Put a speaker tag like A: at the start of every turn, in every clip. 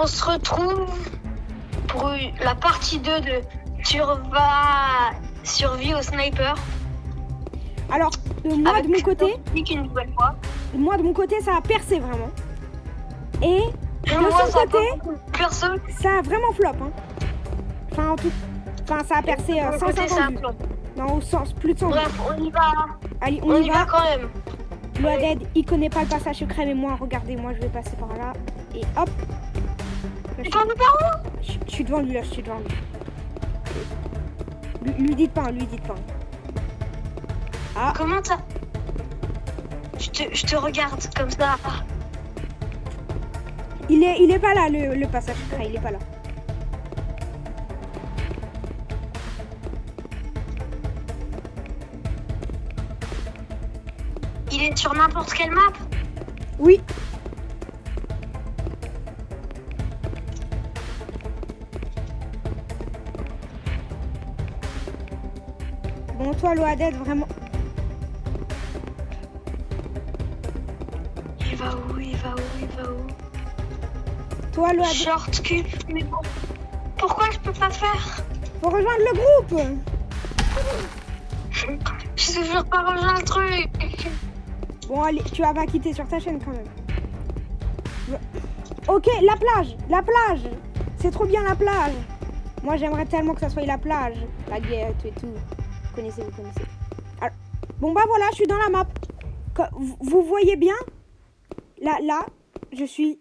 A: on se retrouve pour la partie 2 de survie au sniper.
B: Alors, moi
A: Avec
B: de mon côté,
A: une nouvelle fois.
B: ça a percé vraiment. Et de
A: Moi,
B: son
A: ça a
B: côté,
A: pas beaucoup de personnes.
B: ça a vraiment flop. Hein. Enfin, ça a percé
A: De mon côté,
B: 150
A: ça a
B: vues.
A: flop.
B: Non, au sens, plus de 100 vues.
A: Bref, on y va.
B: Allez,
A: On y va quand même.
B: Loaded, il connaît pas le passage secret, mais moi, regardez, moi, je vais passer par là. Et hop.
A: Tu t'en veux par où?
B: Je suis devant lui, là, je suis devant lui. Lui dites pas, lui dites pas. Ah,
A: Comment ça? Je te regarde comme ça.
B: il est pas là, le passage secret, il est pas là.
A: Il est sur n'importe quelle map.
B: Oui. Bon, toi, Loaded, vraiment...
A: Il va où?
B: Toi, Loaded,
A: Short cul. Mais bon. Pourquoi je peux pas faire?
B: faut rejoindre le groupe.
A: J'ai toujours pas rejoint le truc.
B: Bon, allez, tu vas pas quitter sur ta chaîne, quand même. Ok, la plage. C'est trop bien, la plage. Moi, j'aimerais tellement que ça soit la plage. La guette et tout. Vous connaissez. Alors, bon, bah voilà, je suis dans la map. Vous voyez bien? Là, je suis...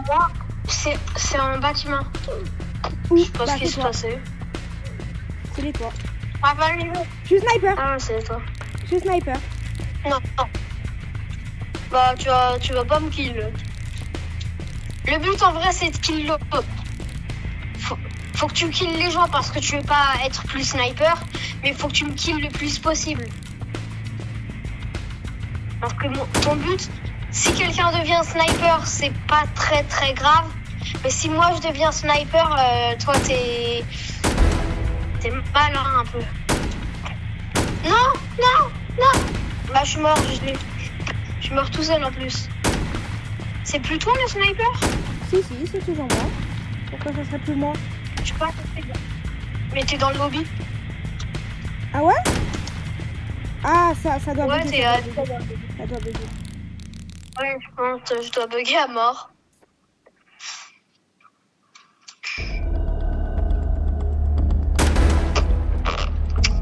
A: Moi, c'est un bâtiment.
B: Où?
A: Je sais pas
B: Bah,
A: ce qui
B: c'est
A: se
B: toi.
A: passait.
B: C'est les toi.
A: Ah bah lui.
B: Je suis sniper.
A: Ah c'est toi.
B: Je suis sniper.
A: Non. Bah tu vas pas me kill. Le but en vrai c'est de kill l'autre. Faut que tu kills les gens parce que tu veux pas être plus sniper, mais faut que tu me kills le plus possible. Parce que ton but, si quelqu'un devient sniper, c'est pas très très grave. Mais si moi je deviens sniper, toi t'es malin un peu. Non. Bah je suis mort, je suis mort tout seul en plus. C'est plus toi le sniper?
B: Si, c'est toujours moi. Pourquoi ça serait plus moi?
A: Je sais pas. Mais t'es dans le lobby?
B: Ah ouais? Ah, ça doit
A: Ouais,
B: bugger.
A: t'es
B: Ça doit bugger.
A: Ouais, je pense que je dois bugger à mort.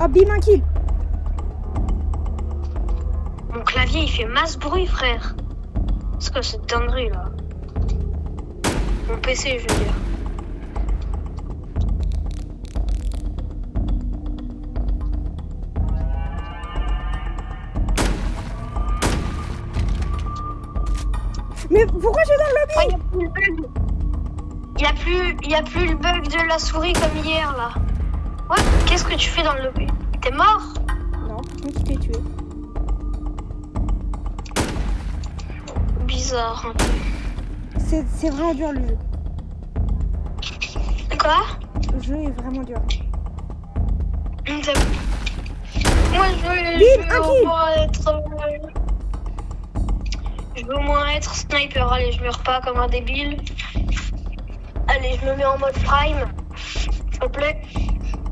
B: Oh, bim, un kill.
A: Mon clavier il fait masse bruit, frère. C'est quoi cette dinguerie là? Mon PC, je veux dire.
B: Mais pourquoi je suis dans le lobby?
A: Il y a plus le bug de la souris comme hier là. Ouais, qu'est-ce que tu fais dans le lobby? T'es mort?
B: Non, qui t'ai tué.
A: Bizarre un peu.
B: C'est vraiment dur, le jeu.
A: Quoi?
B: Le jeu est vraiment dur.
A: Moi je veux au moins être sniper. Allez, je meurs pas comme un débile. Allez, je me mets en mode prime. S'il te plaît.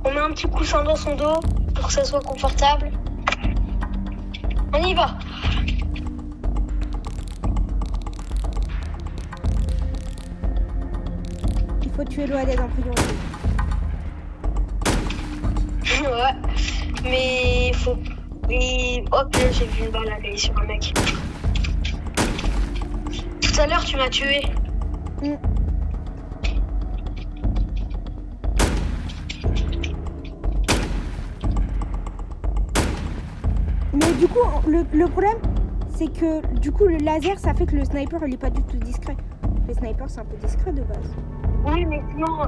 A: On met un petit coussin dans son dos pour que ça soit confortable. On y va.
B: Il faut tuer Loaded en priorité.
A: Ouais. Mais il faut... Et hop, là, j'ai vu une balle aller sur un mec. Tout à l'heure, tu m'as tué.
B: Mais du coup, le problème, c'est que du coup, le laser, ça fait que le sniper, il est pas du tout discret. Le sniper, c'est un peu discret de base.
A: Oui, mais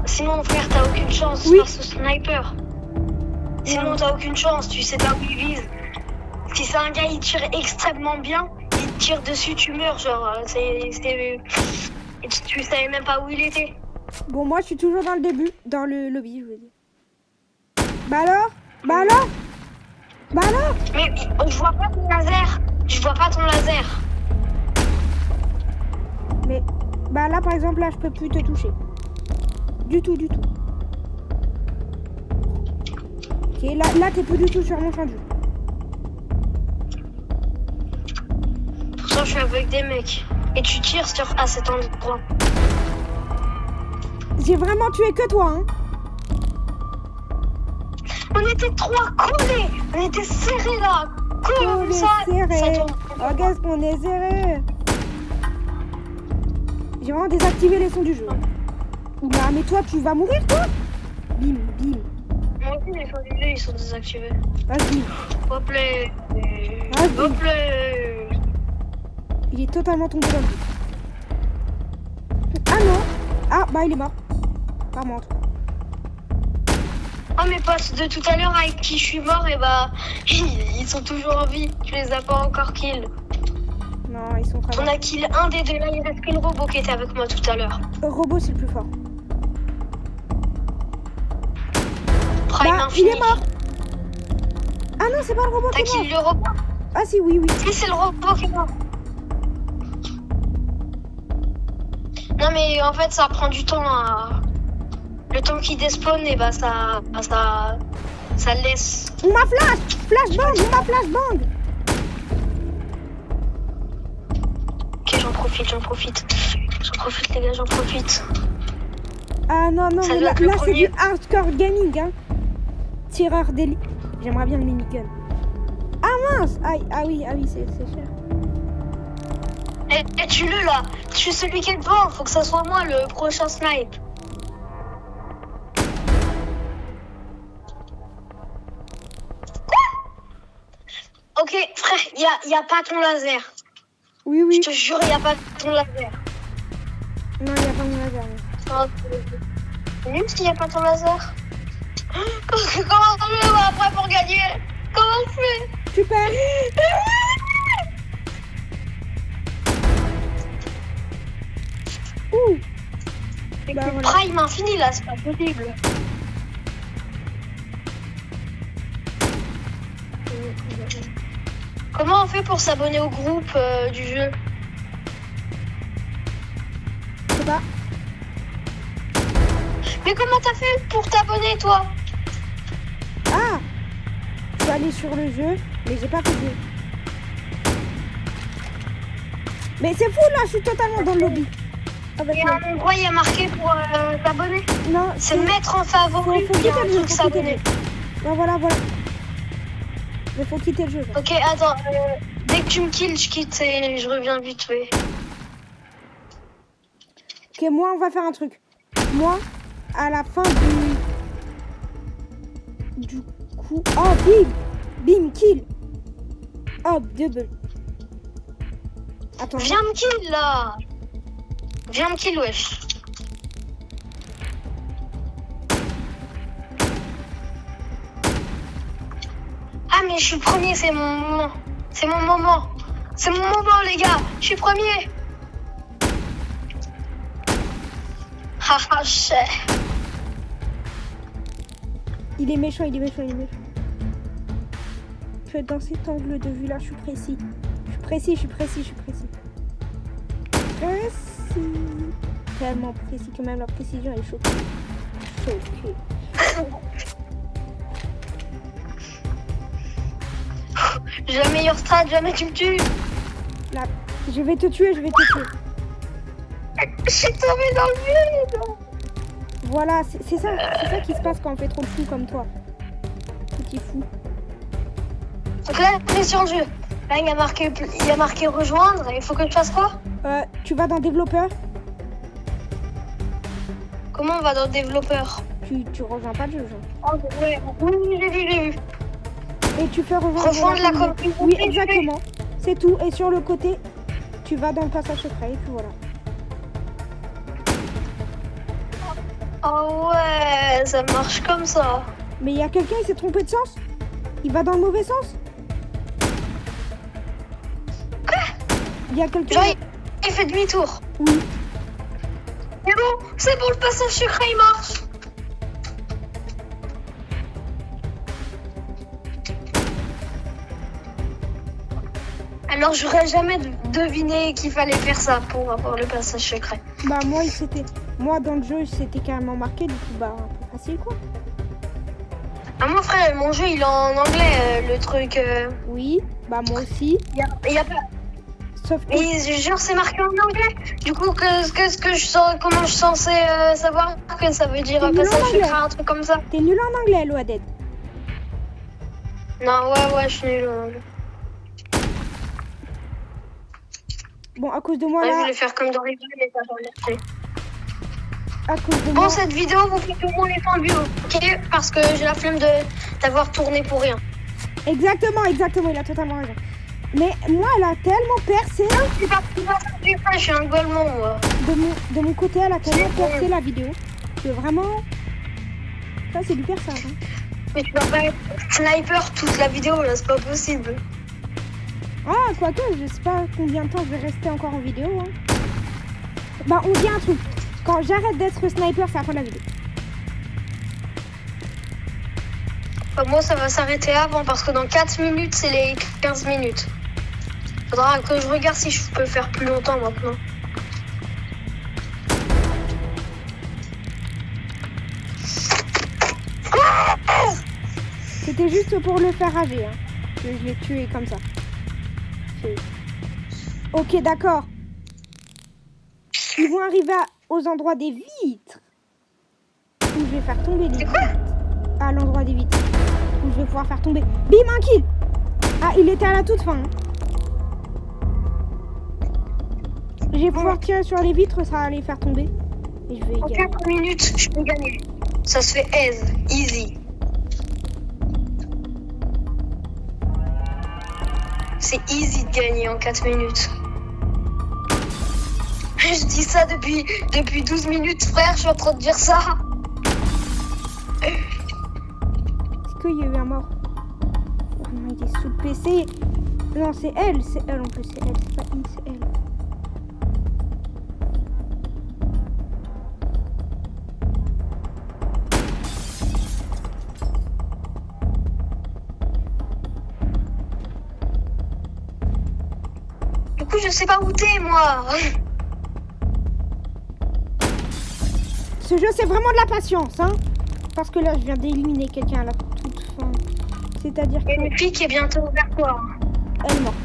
A: sinon frère, t'as aucune chance face au sniper. Sinon, t'as aucune chance, tu sais pas où il vise. Si c'est un gars, il tire extrêmement bien, il te tire dessus, tu meurs. Genre, et tu savais même pas où il était.
B: Bon, moi, je suis toujours dans le début, dans le lobby, je veux dire. Bah alors
A: Mais je vois pas ton laser.
B: Mais Bah là par exemple là je peux plus te toucher. Du tout. Ok, là t'es plus du tout sur mon champ de jeu.
A: Pourtant je suis avec des mecs. Et tu tires à cet endroit.
B: J'ai vraiment tué que toi, hein.
A: On était trois collés. On était serrés là.
B: On
A: Comme
B: est
A: ça.
B: serré.
A: Ça tombe.
B: Oh, qu'est-ce qu'on est serré. J'ai vraiment désactivé les sons du jeu. Oula, mais toi, tu vas mourir, toi. Bim.
A: Moi aussi, les sons du jeu, ils sont désactivés.
B: Vas-y.
A: Hop là.
B: Vas-y.
A: Hop là.
B: Il est totalement tombé dans le vide. Ah non. Ah, bah il est mort. Pas moi, en tout cas.
A: Oh, mes potes de tout à l'heure avec qui je suis mort, et bah, ils sont toujours en vie. Tu les as pas encore kill.
B: Non, ils sont pas
A: On a kill un des deux là, il reste que le robot qui était avec moi tout à l'heure.
B: Le robot, c'est le plus fort.
A: Prime
B: Bah,
A: infini.
B: il est mort. Ah non, c'est pas le robot
A: T'as
B: qui est
A: kill
B: mort.
A: le robot?
B: Ah si, oui.
A: Si, c'est le robot qui est mort. Non, mais en fait, ça prend du temps à... Le temps qu'il despawn, et bah, ça laisse.
B: On m'a flash. Flashbang, on m'a flashbang.
A: Ok, j'en profite. J'en profite, les gars, j'en profite.
B: Ah non,
A: Ça
B: mais
A: doit
B: là
A: être le
B: c'est
A: premier.
B: du hardcore gaming, hein. Tireur d'élite. J'aimerais bien le minigun. Ah mince. Ah oui, c'est cher.
A: Et tue-le là. Tue celui qui est devant. Faut que ça soit moi le prochain snipe. Quoi? Ok, frère, y a pas ton laser.
B: Oui.
A: Je te jure, y a pas ton laser.
B: Non, il n'y a pas mon laser.
A: C'est nul s'il y a pas ton laser. Comment on fait après pour gagner? Comment on fait?
B: Tu perds. Ouh. Bah, voilà.
A: Prime infini là, c'est pas possible. Comment on fait pour s'abonner au groupe du jeu?
B: Je sais pas.
A: Mais comment t'as fait pour t'abonner toi?
B: Ah. Je suis allée sur le jeu, mais j'ai pas fait de jeu. Mais c'est fou là, je suis totalement dans le lobby. Avec
A: Il y a
B: le-
A: un endroit, il y a marqué pour t'abonner.
B: Non,
A: C'est mettre en favori.
B: faut
A: Il y a
B: quitter
A: un
B: le jeu,
A: truc
B: faut quitter le
A: s'abonner.
B: jeu. Non, voilà. Mais faut quitter le jeu. Là.
A: Ok, attends. Dès que tu me kills, je quitte et je reviens vite fait.
B: Ok, moi, on va faire un truc. Moi, à la fin du coup... Oh, bim, kill. Hop, double. Attends.
A: Viens me kill là. Viens me kill, wesh. Ah mais je suis le premier, c'est mon moment. C'est mon moment. C'est mon moment les gars. Je suis premier. Haha, chais.
B: Il est méchant. Je suis dans cet angle de vue là, je suis précis. Précis. Tellement précis que même la précision est choquée.
A: J'ai la meilleure strat, jamais tu me tues.
B: Là, je vais te tuer.
A: Je suis tombée dans le vide.
B: Voilà, c'est ça qui se passe quand on fait trop de fou comme toi. Petit fou.
A: Donc là, pression de jeu. Là, il y a marqué rejoindre. Il faut que je fasse quoi?
B: Tu vas dans développeur.
A: Comment on va dans développeur?
B: Tu rejoins pas le jeu, genre.
A: Oh, ouais. Oui, j'ai vu.
B: Et tu fais rejoindre
A: Rejoindre la
B: communauté.
A: communauté.
B: Oui, exactement. C'est tout. Et sur le côté, tu vas dans le passage secret et puis voilà.
A: Oh ouais, ça marche comme ça.
B: Mais il y a quelqu'un, il s'est trompé de sens. Il va dans le mauvais sens.
A: Quoi?
B: Il y a quelqu'un...
A: Genre, il fait demi-tour.
B: Oui.
A: C'est bon, le passage secret, il marche. Alors j'aurais jamais deviné qu'il fallait faire ça pour avoir le passage secret.
B: Bah moi dans le jeu c'était carrément marqué, du coup bah un peu facile quoi.
A: Ah mon frère, mon jeu il est en anglais, le truc.
B: Oui, bah moi aussi.
A: Y a pas.
B: Sauf que
A: Et genre c'est marqué en anglais. Du coup comment je suis censé savoir que ça veut dire
B: T'es nul en
A: passage
B: anglais.
A: secret, un truc comme ça.
B: t'es nul en anglais, Loaded.
A: Non ouais je suis nul en anglais.
B: Bon, à cause de moi
A: Ouais, je
B: là,
A: voulais faire comme dans les jeux, mais ça va marcher.
B: à cause de
A: Bon,
B: moi.
A: cette vidéo, vous faites au moins les 100 vues, ok? Parce que j'ai la flemme d'avoir tourné pour rien.
B: Exactement, il a totalement raison. Mais moi, elle a tellement percé,
A: C'est pas ça que j'ai fait, je suis un golemon, moi.
B: de mon côté, elle a tellement
A: C'est bon.
B: percé la vidéo, que vraiment, ça c'est du perçage. Hein.
A: Mais tu vas pas être sniper toute la vidéo, là, c'est pas possible.
B: Ah, quoique, je sais pas combien de temps je vais rester encore en vidéo. Hein. Bah, on dit un truc. Quand j'arrête d'être sniper, c'est la fin de la vidéo.
A: Moi, ça va s'arrêter avant, parce que dans 4 minutes, c'est les 15 minutes. Faudra que je regarde si je peux faire plus longtemps maintenant.
B: C'était juste pour le faire rager. Hein, que je l'ai tué comme ça. Ok, d'accord. Ils vont arriver aux endroits des vitres. Où je vais faire tomber les vitres. À l'endroit des vitres. Où je vais pouvoir faire tomber. Bim, un kill. Ah, il était à la toute fin. Hein. Je vais pouvoir tirer sur les vitres, ça va les faire tomber. Et je vais
A: En
B: gagner.
A: 4 minutes, je peux gagner. Ça se fait aise, easy. C'est easy de gagner en 4 minutes. Je dis ça depuis 12 minutes, frère, je suis en train de dire ça.
B: Est-ce qu'il y a eu un mort? Oh non, il est sous le PC. Non, c'est elle en plus, c'est elle, c'est pas une, c'est elle.
A: Du coup, je sais pas où t'es, moi.
B: Ce jeu, c'est vraiment de la patience, hein. Parce que là, je viens d'éliminer quelqu'un à la toute fin. C'est-à-dire
A: Il y a
B: que
A: une fille qui est bientôt vers toi.
B: elle est morte.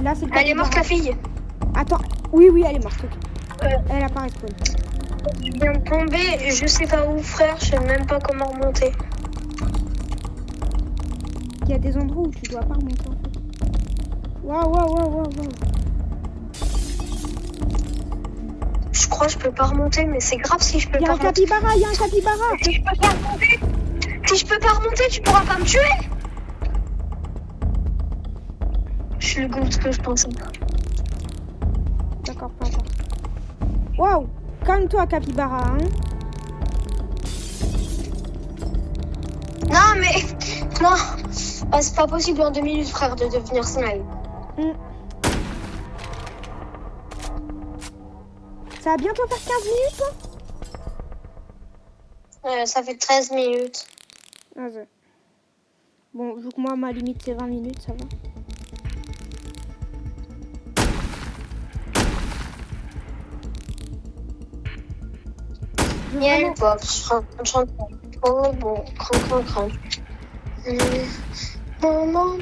B: Là, c'est le
A: Elle est morte, la fille.
B: Attends, oui, elle est morte. Ok. Elle a pas respawn.
A: Je viens de tomber, je sais pas où, frère, je sais même pas comment remonter.
B: Il y a des endroits où tu dois pas remonter en fait. Waouh.
A: Je crois que je peux pas remonter, mais c'est grave si je peux
B: Il y a
A: pas
B: un
A: remonter.
B: capybara, il y a un capybara.
A: Si je peux pas remonter, tu pourras pas me tuer. Je suis le goût de ce que je pensais.
B: D'accord, pas encore. Waouh, calme-toi capybara, hein.
A: Non, mais... Non. Ah, c'est pas possible en 2 minutes, frère, de devenir snipe.
B: Ça va bientôt faire 15 minutes, là.
A: Ça fait 13 minutes.
B: Ah, ça. Bon, vu que moi, ma limite, c'est 20 minutes, ça va.
A: Il y a une box. Oh bon, cran. Maman,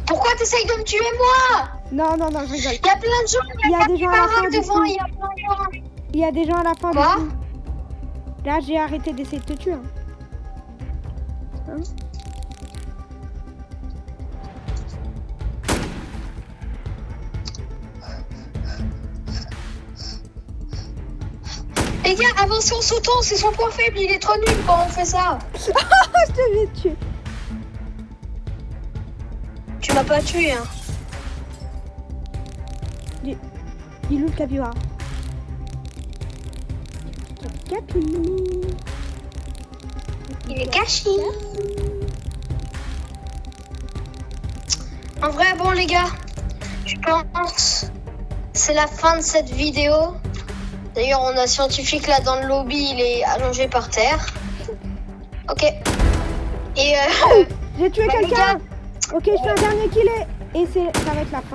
A: pourquoi t'essayes de me tuer, moi?
B: Non, je rigole.
A: Il y a plein de gens,
B: Il y a des gens à la fin du
A: devant,
B: coup.
A: il y a plein de gens.
B: Il y a des gens à la fin
A: Quoi?
B: du coup. Là, j'ai arrêté d'essayer de te tuer. Hein.
A: Les gars, avancer en sautant, c'est son point faible, il est trop nul quand on fait ça.
B: Ah, je te vais tuer.
A: Tu m'as pas tué, hein.
B: Il est où le capybara? Capi.
A: Il est caché. En vrai, bon les gars, je pense c'est la fin de cette vidéo. D'ailleurs, on a scientifique là dans le lobby, il est allongé par terre. Ok. Et
B: J'ai tué
A: bah, les
B: quelqu'un.
A: gars,
B: Ok, je fais un dernier kill et... Et ça va être la fin.